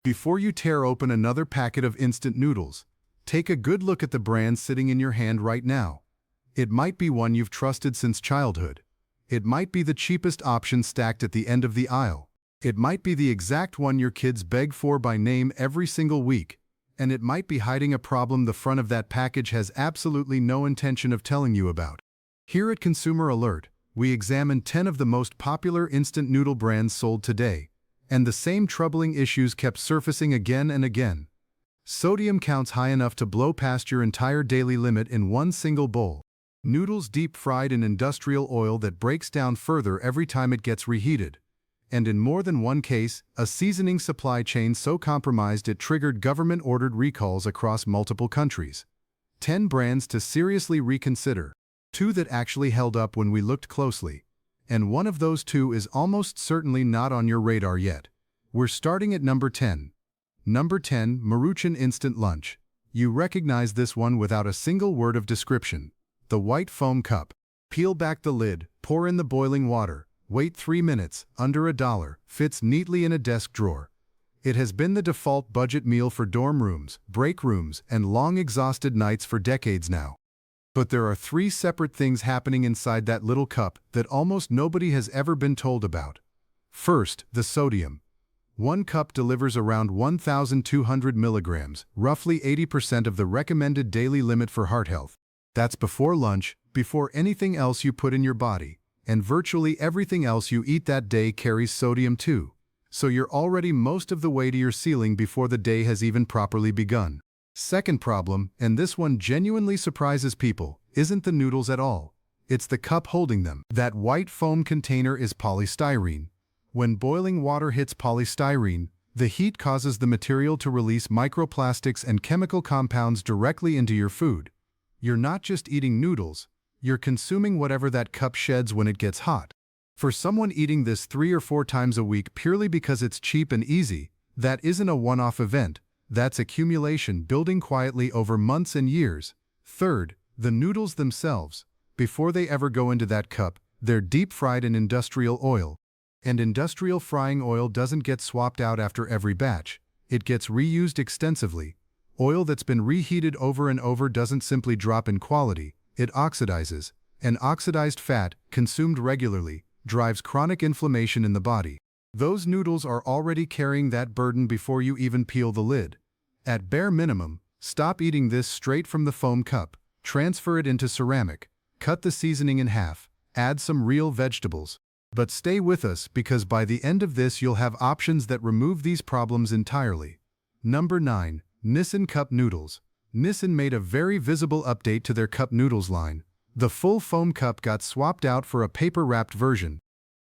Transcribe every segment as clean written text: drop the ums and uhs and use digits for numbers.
Before you tear open another packet of instant noodles, take a good look at the brand sitting in your hand right now. It might be one you've trusted since childhood. It might be the cheapest option stacked at the end of the aisle. It might be the exact one your kids beg for by name every single week. And it might be hiding a problem the front of that package has absolutely no intention of telling you about. Here at Consumer Alert, we examine 10 of the most popular instant noodle brands sold today, and the same troubling issues kept surfacing again and again. Sodium counts high enough to blow past your entire daily limit in one single bowl. Noodles deep fried in industrial oil that breaks down further every time it gets reheated. And in more than one case, a seasoning supply chain so compromised it triggered government-ordered recalls across multiple countries. 10 brands to seriously reconsider. 2 that actually held up when we looked closely. And one of those 2 is almost certainly not on your radar yet. We're starting at number 10. Number 10, Maruchan Instant Lunch. You recognize this one without a single word of description. The white foam cup. Peel back the lid, pour in the boiling water. Wait 3 minutes, under $1, fits neatly in a desk drawer. It has been the default budget meal for dorm rooms, break rooms, and long-exhausted nights for decades now. But there are 3 separate things happening inside that little cup that almost nobody has ever been told about. First, the sodium. 1 cup delivers around 1,200 milligrams, roughly 80% of the recommended daily limit for heart health. That's before lunch, before anything else you put in your body. And virtually everything else you eat that day carries sodium too. So you're already most of the way to your ceiling before the day has even properly begun. Second problem, and this one genuinely surprises people, isn't the noodles at all. It's the cup holding them. That white foam container is polystyrene. When boiling water hits polystyrene, the heat causes the material to release microplastics and chemical compounds directly into your food. You're not just eating noodles. You're consuming whatever that cup sheds when it gets hot. For someone eating this 3 or 4 times a week purely because it's cheap and easy, that isn't a one-off event. That's accumulation building quietly over months and years. Third, the noodles themselves. Before they ever go into that cup, they're deep-fried in industrial oil. And industrial frying oil doesn't get swapped out after every batch. It gets reused extensively. Oil that's been reheated over and over doesn't simply drop in quality. It oxidizes, and oxidized fat, consumed regularly, drives chronic inflammation in the body. Those noodles are already carrying that burden before you even peel the lid. At bare minimum, stop eating this straight from the foam cup, transfer it into ceramic, cut the seasoning in half, add some real vegetables. But stay with us because by the end of this you'll have options that remove these problems entirely. Number 9. Nissin Cup Noodles. Nissin made a very visible update to their cup noodles line. The full foam cup got swapped out for a paper-wrapped version.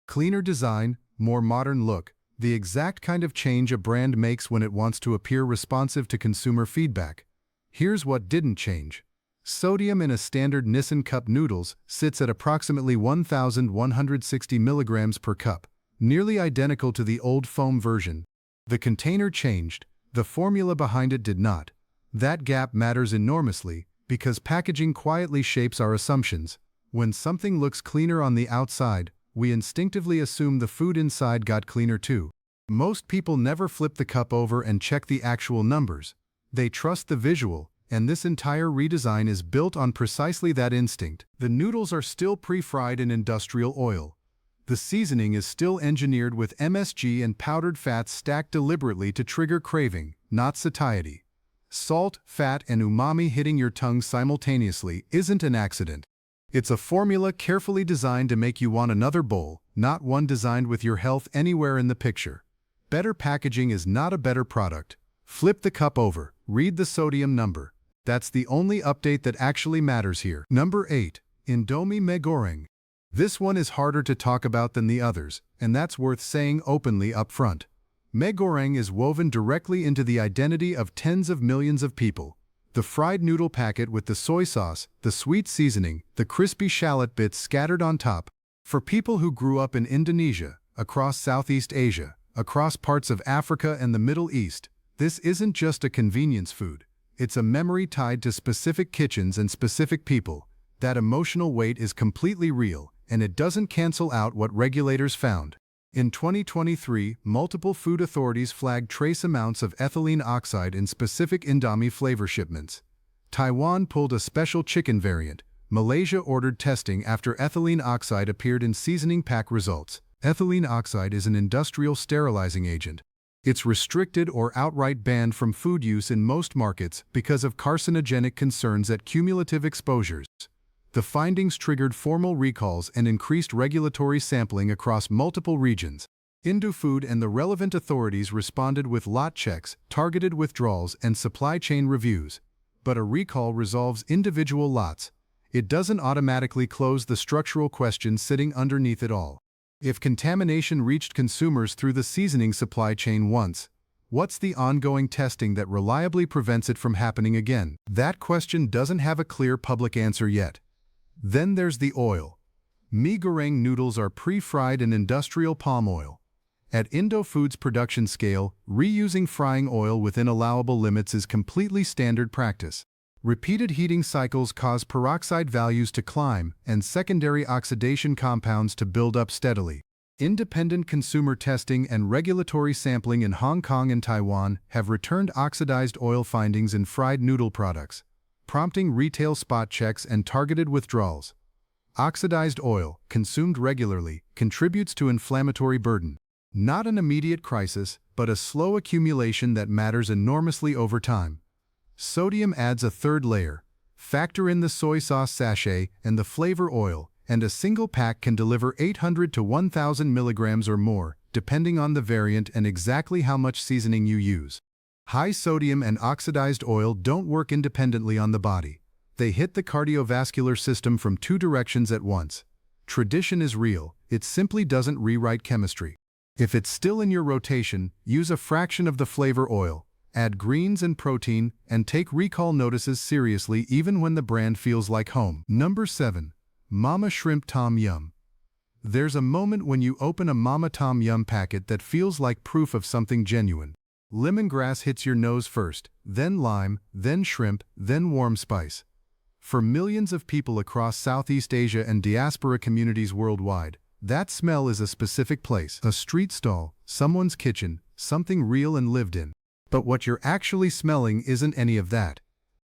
Cleaner design, more modern look, the exact kind of change a brand makes when it wants to appear responsive to consumer feedback. Here's what didn't change. Sodium in a standard Nissin cup noodles sits at approximately 1,160 milligrams per cup, nearly identical to the old foam version. The container changed, the formula behind it did not. That gap matters enormously because packaging quietly shapes our assumptions. When something looks cleaner on the outside, we instinctively assume the food inside got cleaner too. Most people never flip the cup over and check the actual numbers. They trust the visual, and this entire redesign is built on precisely that instinct. The noodles are still pre-fried in industrial oil. The seasoning is still engineered with MSG and powdered fats stacked deliberately to trigger craving, not satiety. Salt, fat, and umami hitting your tongue simultaneously isn't an accident. It's a formula carefully designed to make you want another bowl, not one designed with your health anywhere in the picture. Better packaging is not a better product. Flip the cup over, read the sodium number. That's the only update that actually matters here. Number 8. Indomie Mee Goreng. This one is harder to talk about than the others, and that's worth saying openly up front. Mee Goreng is woven directly into the identity of tens of millions of people. The fried noodle packet with the soy sauce, the sweet seasoning, the crispy shallot bits scattered on top. For people who grew up in Indonesia, across Southeast Asia, across parts of Africa and the Middle East, this isn't just a convenience food. It's a memory tied to specific kitchens and specific people. That emotional weight is completely real, and it doesn't cancel out what regulators found. In 2023, multiple food authorities flagged trace amounts of ethylene oxide in specific Indomie flavor shipments. Taiwan pulled a special chicken variant. Malaysia ordered testing after ethylene oxide appeared in seasoning pack results. Ethylene oxide is an industrial sterilizing agent. It's restricted or outright banned from food use in most markets because of carcinogenic concerns at cumulative exposures. The findings triggered formal recalls and increased regulatory sampling across multiple regions. Indofood and the relevant authorities responded with lot checks, targeted withdrawals, and supply chain reviews. But a recall resolves individual lots. It doesn't automatically close the structural question sitting underneath it all. If contamination reached consumers through the seasoning supply chain once, what's the ongoing testing that reliably prevents it from happening again? That question doesn't have a clear public answer yet. Then there's the oil. Mee goreng noodles are pre-fried in industrial palm oil. At Indofood's production scale, reusing frying oil within allowable limits is completely standard practice. Repeated heating cycles cause peroxide values to climb and secondary oxidation compounds to build up steadily. Independent consumer testing and regulatory sampling in Hong Kong and Taiwan have returned oxidized oil findings in fried noodle products, prompting retail spot checks and targeted withdrawals. Oxidized oil, consumed regularly, contributes to inflammatory burden. Not an immediate crisis, but a slow accumulation that matters enormously over time. Sodium adds a third layer. Factor in the soy sauce sachet and the flavor oil, and a single pack can deliver 800 to 1,000 milligrams or more, depending on the variant and exactly how much seasoning you use. High sodium and oxidized oil don't work independently on the body. They hit the cardiovascular system from two directions at once. Tradition is real, it simply doesn't rewrite chemistry. If it's still in your rotation, use a fraction of the flavor oil. Add greens and protein, and take recall notices seriously even when the brand feels like home. Number 7. Mama Shrimp Tom Yum. There's a moment when you open a Mama Tom Yum packet that feels like proof of something genuine. Lemongrass hits your nose first, then lime, then shrimp, then warm spice. For millions of people across Southeast Asia and diaspora communities worldwide, that smell is a specific place. A street stall, someone's kitchen, something real and lived in. But what you're actually smelling isn't any of that.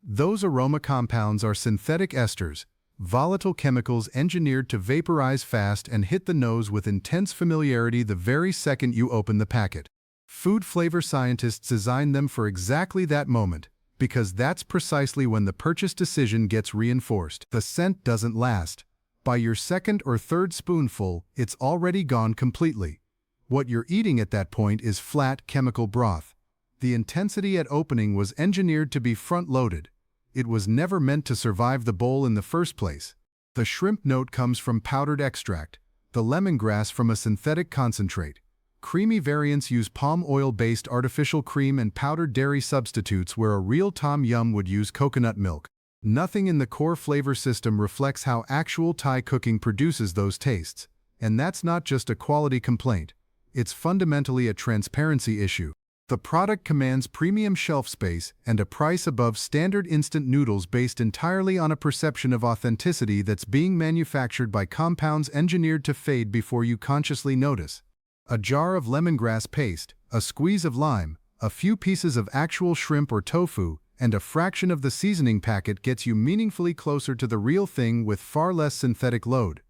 Those aroma compounds are synthetic esters, volatile chemicals engineered to vaporize fast and hit the nose with intense familiarity the very second you open the packet. Food flavor scientists design them for exactly that moment, because that's precisely when the purchase decision gets reinforced. The scent doesn't last. By your second or third spoonful, it's already gone completely. What you're eating at that point is flat chemical broth. The intensity at opening was engineered to be front-loaded. It was never meant to survive the bowl in the first place. The shrimp note comes from powdered extract, the lemongrass from a synthetic concentrate. Creamy variants use palm oil-based artificial cream and powdered dairy substitutes where a real Tom Yum would use coconut milk. Nothing in the core flavor system reflects how actual Thai cooking produces those tastes. And that's not just a quality complaint. It's fundamentally a transparency issue. The product commands premium shelf space and a price above standard instant noodles based entirely on a perception of authenticity that's being manufactured by compounds engineered to fade before you consciously notice. A jar of lemongrass paste, a squeeze of lime, a few pieces of actual shrimp or tofu, and a fraction of the seasoning packet gets you meaningfully closer to the real thing with far less synthetic load.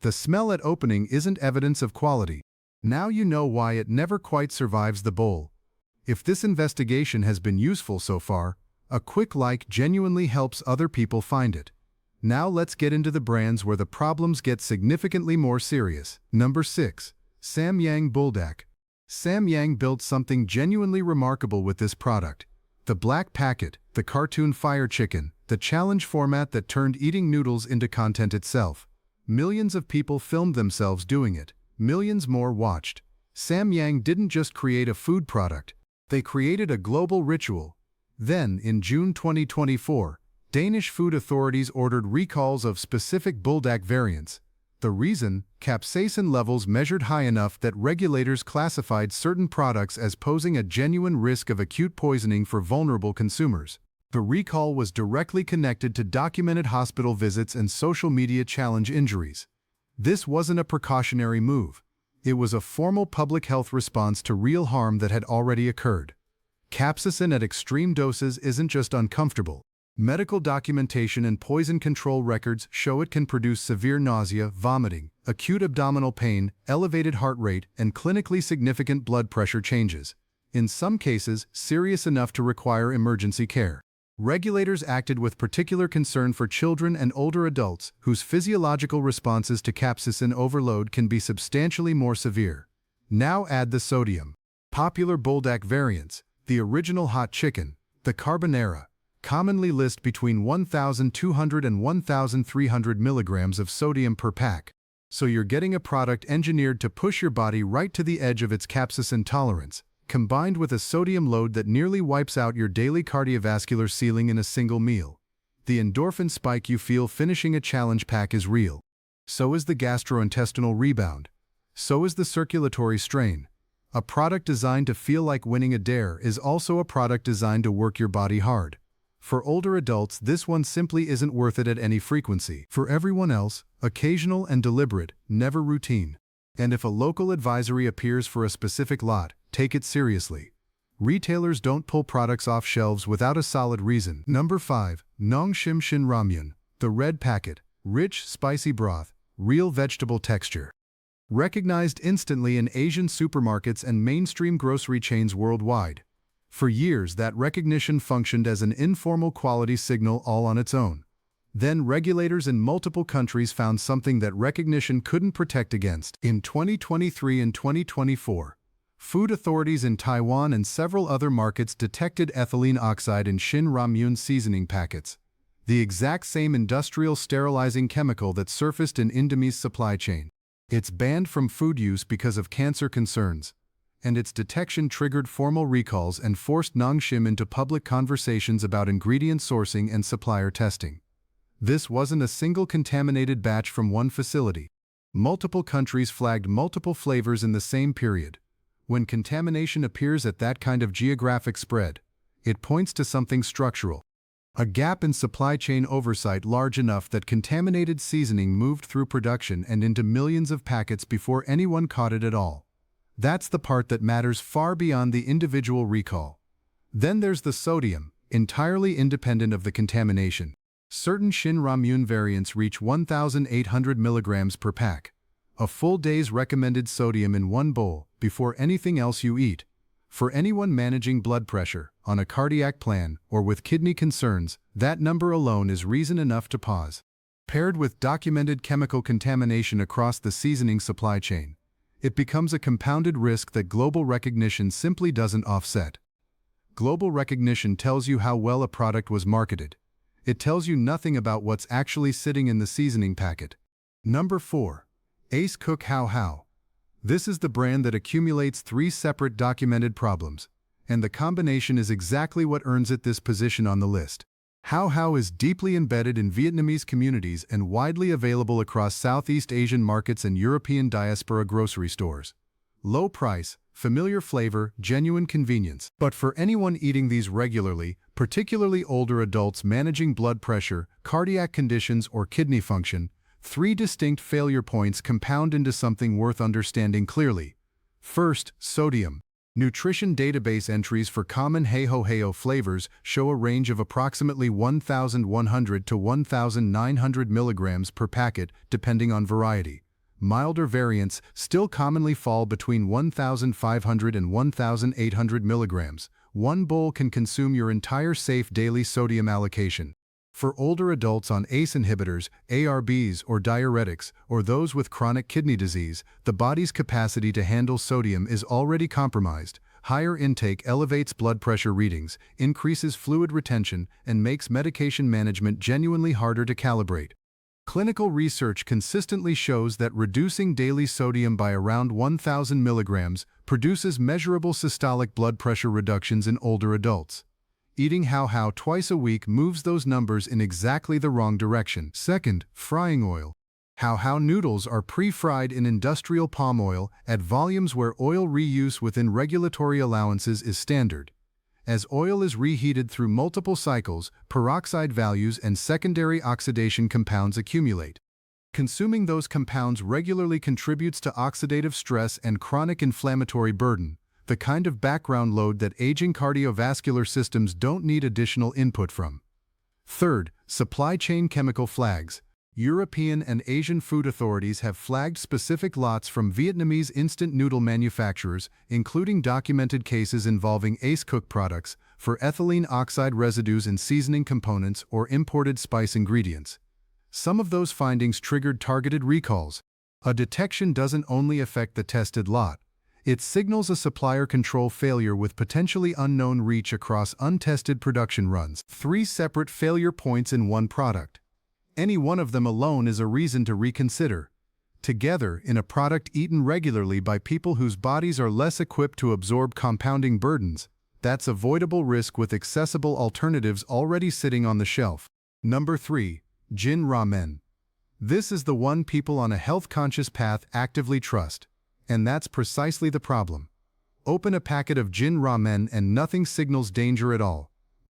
The smell at opening isn't evidence of quality. Now you know why it never quite survives the bowl. If this investigation has been useful so far, a quick like genuinely helps other people find it. Now let's get into the brands where the problems get significantly more serious. Number 6. Samyang Buldak. Samyang built something genuinely remarkable with this product. The black packet, the cartoon fire chicken, the challenge format that turned eating noodles into content itself. Millions of people filmed themselves doing it. Millions more watched. Samyang didn't just create a food product. They created a global ritual. Then, in June 2024, Danish food authorities ordered recalls of specific Buldak variants. The reason? Capsaicin levels measured high enough that regulators classified certain products as posing a genuine risk of acute poisoning for vulnerable consumers. The recall was directly connected to documented hospital visits and social media challenge injuries. This wasn't a precautionary move. It was a formal public health response to real harm that had already occurred. Capsaicin at extreme doses isn't just uncomfortable. Medical documentation and poison control records show it can produce severe nausea, vomiting, acute abdominal pain, elevated heart rate, and clinically significant blood pressure changes. In some cases, serious enough to require emergency care. Regulators acted with particular concern for children and older adults whose physiological responses to capsaicin overload can be substantially more severe. Now add the sodium. Popular Buldak variants, the original hot chicken, the carbonara, commonly list between 1,200 and 1,300 milligrams of sodium per pack. So you're getting a product engineered to push your body right to the edge of its capsaicin tolerance, combined with a sodium load that nearly wipes out your daily cardiovascular ceiling in a single meal. The endorphin spike you feel finishing a challenge pack is real. So is the gastrointestinal rebound. So is the circulatory strain. A product designed to feel like winning a dare is also a product designed to work your body hard. For older adults, this one simply isn't worth it at any frequency. For everyone else, occasional and deliberate, never routine. And if a local advisory appears for a specific lot, take it seriously. Retailers don't pull products off shelves without a solid reason. Number 5. Nongshim Shin Ramyun. The red packet. Rich, spicy broth. Real vegetable texture. Recognized instantly in Asian supermarkets and mainstream grocery chains worldwide. For years, that recognition functioned as an informal quality signal all on its own. Then regulators in multiple countries found something that recognition couldn't protect against. In 2023 and 2024, food authorities in Taiwan and several other markets detected ethylene oxide in Shin Ramyun seasoning packets, the exact same industrial sterilizing chemical that surfaced in Indomie's supply chain. It's banned from food use because of cancer concerns, and its detection triggered formal recalls and forced Nongshim into public conversations about ingredient sourcing and supplier testing. This wasn't a single contaminated batch from one facility. Multiple countries flagged multiple flavors in the same period. When contamination appears at that kind of geographic spread, it points to something structural. A gap in supply chain oversight large enough that contaminated seasoning moved through production and into millions of packets before anyone caught it at all. That's the part that matters far beyond the individual recall. Then there's the sodium, entirely independent of the contamination. Certain Shin Ramyun variants reach 1,800 milligrams per pack, a full day's recommended sodium in one bowl before anything else you eat. For anyone managing blood pressure, on a cardiac plan, or with kidney concerns, that number alone is reason enough to pause. Paired with documented chemical contamination across the seasoning supply chain, it becomes a compounded risk that global recognition simply doesn't offset. Global recognition tells you how well a product was marketed. It tells you nothing about what's actually sitting in the seasoning packet. Number 4. Ace Cook How How. This is the brand that accumulates 3 separate documented problems, and the combination is exactly what earns it this position on the list. How How is deeply embedded in Vietnamese communities and widely available across Southeast Asian markets and European diaspora grocery stores. Low price, familiar flavor, genuine convenience. But for anyone eating these regularly, particularly older adults managing blood pressure, cardiac conditions, or kidney function, 3 distinct failure points compound into something worth understanding clearly. First, sodium. Nutrition database entries for common Heiho flavors show a range of approximately 1,100 to 1,900 milligrams per packet, depending on variety. Milder variants still commonly fall between 1,500 and 1,800 milligrams. One bowl can consume your entire safe daily sodium allocation. For older adults on ACE inhibitors, ARBs, or diuretics, or those with chronic kidney disease, the body's capacity to handle sodium is already compromised. Higher intake elevates blood pressure readings, increases fluid retention, and makes medication management genuinely harder to calibrate. Clinical research consistently shows that reducing daily sodium by around 1,000 milligrams produces measurable systolic blood pressure reductions in older adults. Eating How How twice a week moves those numbers in exactly the wrong direction. Second, frying oil. How How noodles are pre-fried in industrial palm oil at volumes where oil reuse within regulatory allowances is standard. As oil is reheated through multiple cycles, peroxide values and secondary oxidation compounds accumulate. Consuming those compounds regularly contributes to oxidative stress and chronic inflammatory burden, the kind of background load that aging cardiovascular systems don't need additional input from. Third, supply chain chemical flags. European and Asian food authorities have flagged specific lots from Vietnamese instant noodle manufacturers, including documented cases involving Ace Cook products, for ethylene oxide residues in seasoning components or imported spice ingredients. Some of those findings triggered targeted recalls. A detection doesn't only affect the tested lot. It signals a supplier control failure with potentially unknown reach across untested production runs. 3 separate failure points in one product. Any one of them alone is a reason to reconsider. Together, in a product eaten regularly by people whose bodies are less equipped to absorb compounding burdens, that's avoidable risk with accessible alternatives already sitting on the shelf. Number 3. Jin Ramen. This is the one people on a health-conscious path actively trust. And that's precisely the problem. Open a packet of Jin Ramen and nothing signals danger at all.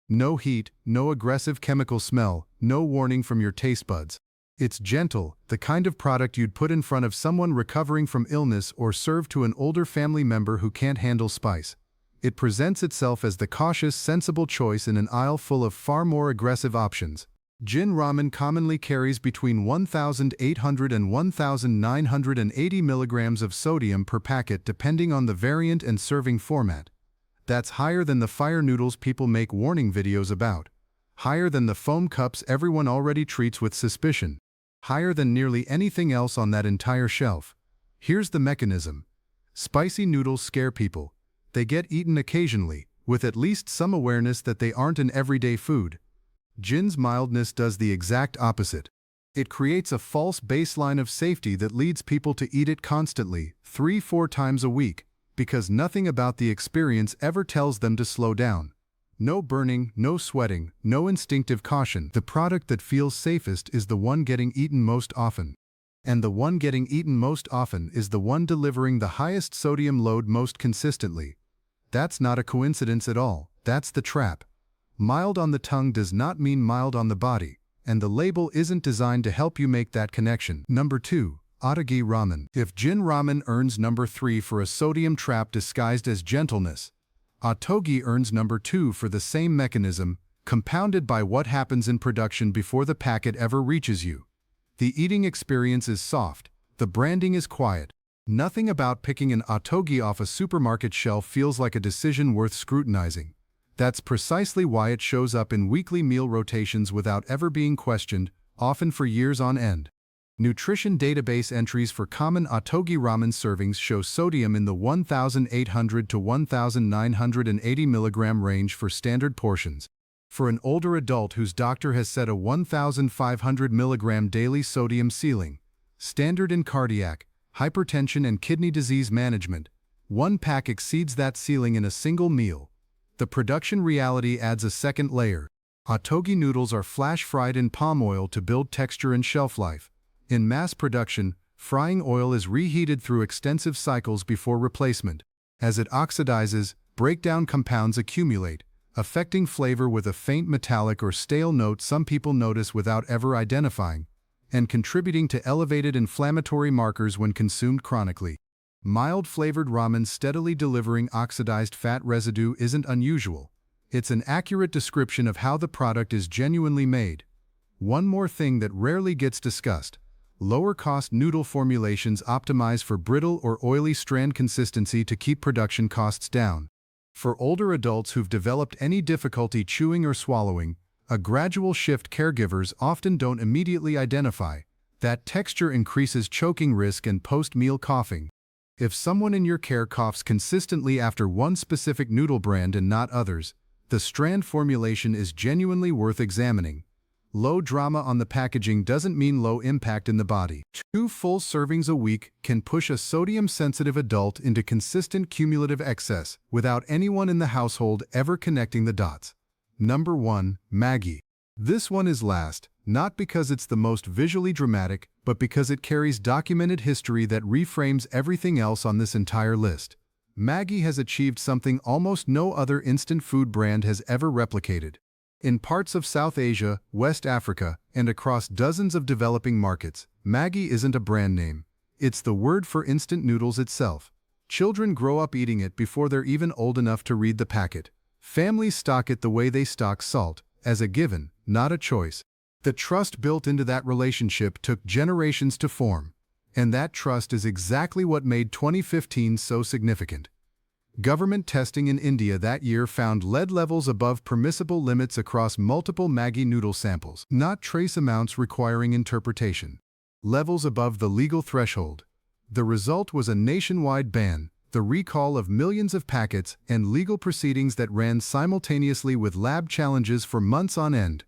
No heat, no aggressive chemical smell, no warning from your taste buds. It's gentle, the kind of product you'd put in front of someone recovering from illness or serve to an older family member who can't handle spice. It presents itself as the cautious, sensible choice in an aisle full of far more aggressive options. Jin Ramen commonly carries between 1,800 and 1,980 milligrams of sodium per packet depending on the variant and serving format. That's higher than the fire noodles people make warning videos about. Higher than the foam cups everyone already treats with suspicion. Higher than nearly anything else on that entire shelf. Here's the mechanism. Spicy noodles scare people. They get eaten occasionally, with at least some awareness that they aren't an everyday food. Jin's mildness does the exact opposite. It creates a false baseline of safety that leads people to eat it constantly, 3-4 times a week, because nothing about the experience ever tells them to slow down. No burning, no sweating, no instinctive caution. The product that feels safest is the one getting eaten most often. And the one getting eaten most often is the one delivering the highest sodium load most consistently. That's not a coincidence at all, that's the trap. Mild on the tongue does not mean mild on the body, and the label isn't designed to help you make that connection. Number 2. Otogi Ramen. If Jin Ramen earns number 3 for a sodium trap disguised as gentleness, Otogi earns number 2 for the same mechanism, compounded by what happens in production before the packet ever reaches you. The eating experience is soft, the branding is quiet. Nothing about picking an Otogi off a supermarket shelf feels like a decision worth scrutinizing. That's precisely why it shows up in weekly meal rotations without ever being questioned, often for years on end. Nutrition database entries for common Otogi ramen servings show sodium in the 1,800 to 1,980 milligram range for standard portions. For an older adult whose doctor has set a 1,500 milligram daily sodium ceiling, standard in cardiac, hypertension and kidney disease management, one pack exceeds that ceiling in a single meal. The production reality adds a second layer. Otogi noodles are flash-fried in palm oil to build texture and shelf life. In mass production, frying oil is reheated through extensive cycles before replacement. As it oxidizes, breakdown compounds accumulate, affecting flavor with a faint metallic or stale note some people notice without ever identifying, and contributing to elevated inflammatory markers when consumed chronically. Mild-flavored ramen steadily delivering oxidized fat residue isn't unusual. It's an accurate description of how the product is genuinely made. One more thing that rarely gets discussed. Lower-cost noodle formulations optimize for brittle or oily strand consistency to keep production costs down. For older adults who've developed any difficulty chewing or swallowing, a gradual shift caregivers often don't immediately identify. That texture increases choking risk and post-meal coughing. If someone in your care coughs consistently after one specific noodle brand and not others, the strand formulation is genuinely worth examining. Low drama on the packaging doesn't mean low impact in the body. 2 full servings a week can push a sodium-sensitive adult into consistent cumulative excess without anyone in the household ever connecting the dots. Number 1. Maggi. This one is last, not because it's the most visually dramatic, but because it carries documented history that reframes everything else on this entire list. Maggi has achieved something almost no other instant food brand has ever replicated. In parts of South Asia, West Africa, and across dozens of developing markets, Maggi isn't a brand name. It's the word for instant noodles itself. Children grow up eating it before they're even old enough to read the packet. Families stock it the way they stock salt, as a given, not a choice. The trust built into that relationship took generations to form, and that trust is exactly what made 2015 so significant. Government testing in India that year found lead levels above permissible limits across multiple Maggi noodle samples, not trace amounts requiring interpretation. Levels above the legal threshold. The result was a nationwide ban, the recall of millions of packets, and legal proceedings that ran simultaneously with lab challenges for months on end.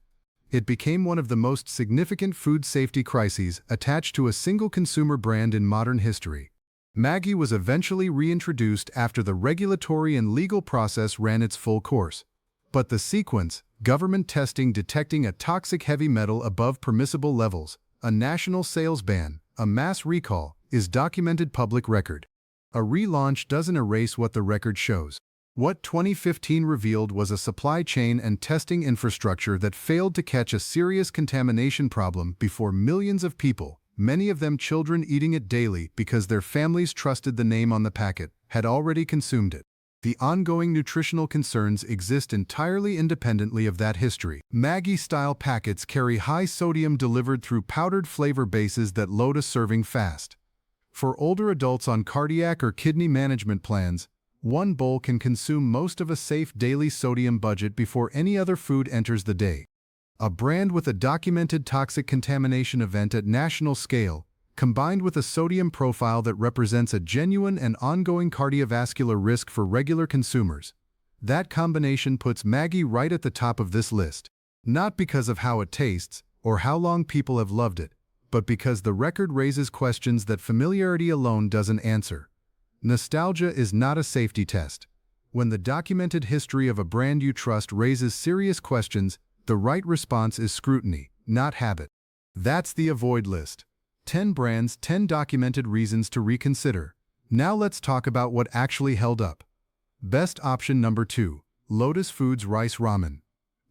It became one of the most significant food safety crises attached to a single consumer brand in modern history. Maggi was eventually reintroduced after the regulatory and legal process ran its full course. But the sequence, government testing detecting a toxic heavy metal above permissible levels, a national sales ban, a mass recall, is documented public record. A relaunch doesn't erase what the record shows. What 2015 revealed was a supply chain and testing infrastructure that failed to catch a serious contamination problem before millions of people, many of them children eating it daily because their families trusted the name on the packet, had already consumed it. The ongoing nutritional concerns exist entirely independently of that history. Maggi-style packets carry high sodium delivered through powdered flavor bases that load a serving fast. For older adults on cardiac or kidney management plans, one bowl can consume most of a safe daily sodium budget before any other food enters the day. A brand with a documented toxic contamination event at national scale, combined with a sodium profile that represents a genuine and ongoing cardiovascular risk for regular consumers. That combination puts Maggi right at the top of this list. Not because of how it tastes, or how long people have loved it, but because the record raises questions that familiarity alone doesn't answer. Nostalgia is not a safety test. When the documented history of a brand you trust raises serious questions, the right response is scrutiny, not habit. That's the avoid list. 10 brands, 10 documented reasons to reconsider. Now let's talk about what actually held up. Best option number 2, Lotus Foods Rice Ramen.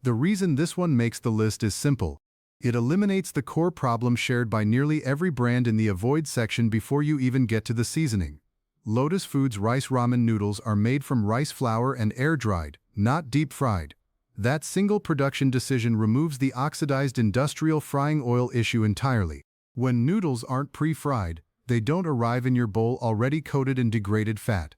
The reason this one makes the list is simple. It eliminates the core problem shared by nearly every brand in the avoid section before you even get to the seasoning. Lotus Foods rice ramen noodles are made from rice flour and air-dried, not deep-fried. That single production decision removes the oxidized industrial frying oil issue entirely. When noodles aren't pre-fried, they don't arrive in your bowl already coated in degraded fat.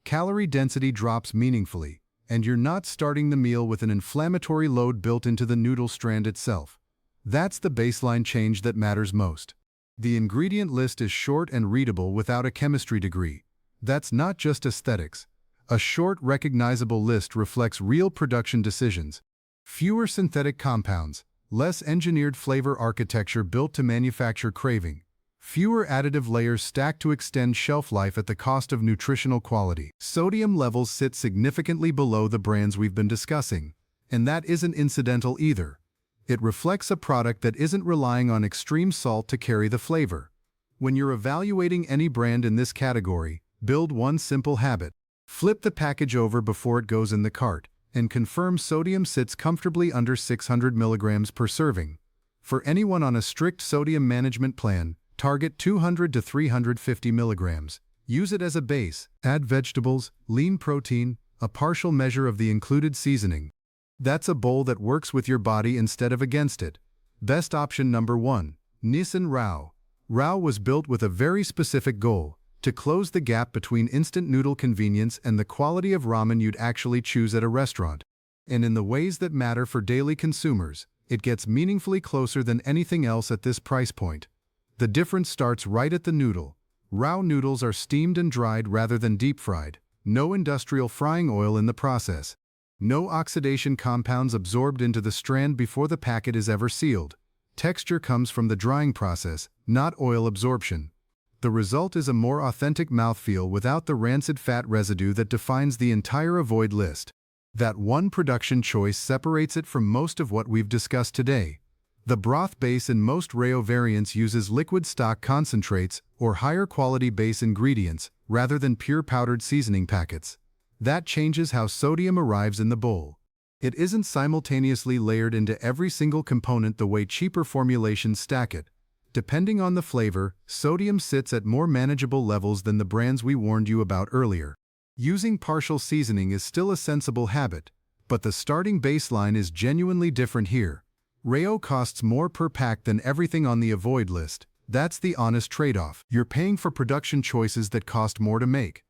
Calorie density drops meaningfully, and you're not starting the meal with an inflammatory load built into the noodle strand itself. That's the baseline change that matters most. The ingredient list is short and readable without a chemistry degree. That's not just aesthetics. A short, recognizable list reflects real production decisions. Fewer synthetic compounds, less engineered flavor architecture built to manufacture craving. Fewer additive layers stacked to extend shelf life at the cost of nutritional quality. Sodium levels sit significantly below the brands we've been discussing. And that isn't incidental either. It reflects a product that isn't relying on extreme salt to carry the flavor. When you're evaluating any brand in this category, build one simple habit. Flip the package over before it goes in the cart, and confirm sodium sits comfortably under 600 milligrams per serving. For anyone on a strict sodium management plan, target 200 to 350 milligrams. Use it as a base. Add vegetables, lean protein, a partial measure of the included seasoning. That's a bowl that works with your body instead of against it. Best option number 1, Nissan Rao. Rao was built with a very specific goal: to close the gap between instant noodle convenience and the quality of ramen you'd actually choose at a restaurant. And in the ways that matter for daily consumers, it gets meaningfully closer than anything else at this price point. The difference starts right at the noodle. Rao noodles are steamed and dried rather than deep-fried. No industrial frying oil in the process. No oxidation compounds absorbed into the strand before the packet is ever sealed. Texture comes from the drying process, not oil absorption. The result is a more authentic mouthfeel without the rancid fat residue that defines the entire avoid list. That one production choice separates it from most of what we've discussed today. The broth base in most Rao variants uses liquid stock concentrates or higher quality base ingredients rather than pure powdered seasoning packets. That changes how sodium arrives in the bowl. It isn't simultaneously layered into every single component the way cheaper formulations stack it. Depending on the flavor, sodium sits at more manageable levels than the brands we warned you about earlier. Using partial seasoning is still a sensible habit, but the starting baseline is genuinely different here. Rayo costs more per pack than everything on the avoid list. That's the honest trade-off. You're paying for production choices that cost more to make.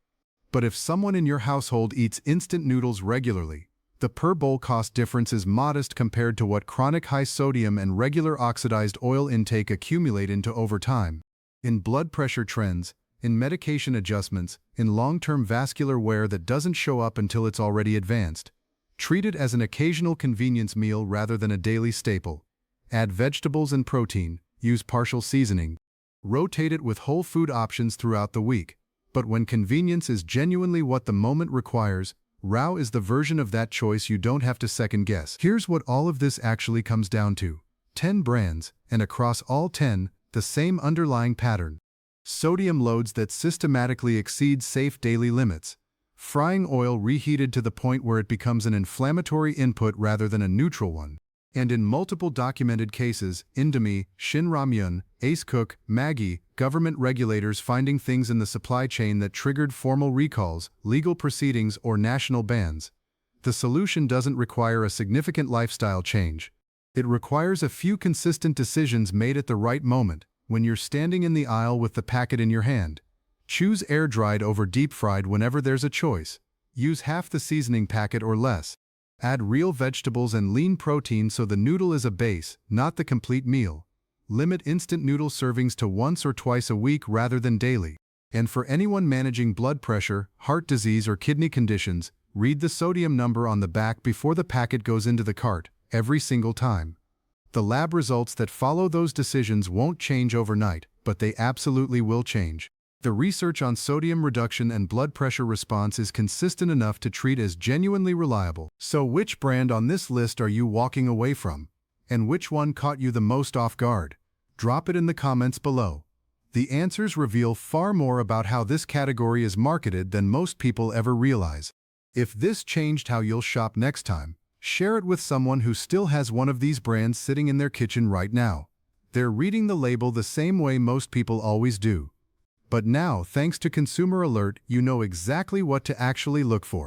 But if someone in your household eats instant noodles regularly, the per-bowl cost difference is modest compared to what chronic high sodium and regular oxidized oil intake accumulate into over time. In blood pressure trends, in medication adjustments, in long-term vascular wear that doesn't show up until it's already advanced. Treat it as an occasional convenience meal rather than a daily staple. Add vegetables and protein, use partial seasoning. Rotate it with whole food options throughout the week. But when convenience is genuinely what the moment requires, Rao is the version of that choice you don't have to second guess. Here's what all of this actually comes down to. 10 brands, and across all 10, the same underlying pattern. Sodium loads that systematically exceed safe daily limits. Frying oil reheated to the point where it becomes an inflammatory input rather than a neutral one. And in multiple documented cases, Indomie, Shin Ramyun, Ace Cook, Maggi, government regulators finding things in the supply chain that triggered formal recalls, legal proceedings, or national bans. The solution doesn't require a significant lifestyle change. It requires a few consistent decisions made at the right moment, when you're standing in the aisle with the packet in your hand. Choose air-dried over deep-fried whenever there's a choice. Use half the seasoning packet or less. Add real vegetables and lean protein so the noodle is a base, not the complete meal. Limit instant noodle servings to once or twice a week rather than daily. And for anyone managing blood pressure, heart disease, or kidney conditions, read the sodium number on the back before the packet goes into the cart, every single time. The lab results that follow those decisions won't change overnight, but they absolutely will change. The research on sodium reduction and blood pressure response is consistent enough to treat as genuinely reliable. So which brand on this list are you walking away from? And which one caught you the most off guard? Drop it in the comments below. The answers reveal far more about how this category is marketed than most people ever realize. If this changed how you'll shop next time, share it with someone who still has one of these brands sitting in their kitchen right now. They're reading the label the same way most people always do. But now, thanks to Consumer Alert, you know exactly what to actually look for.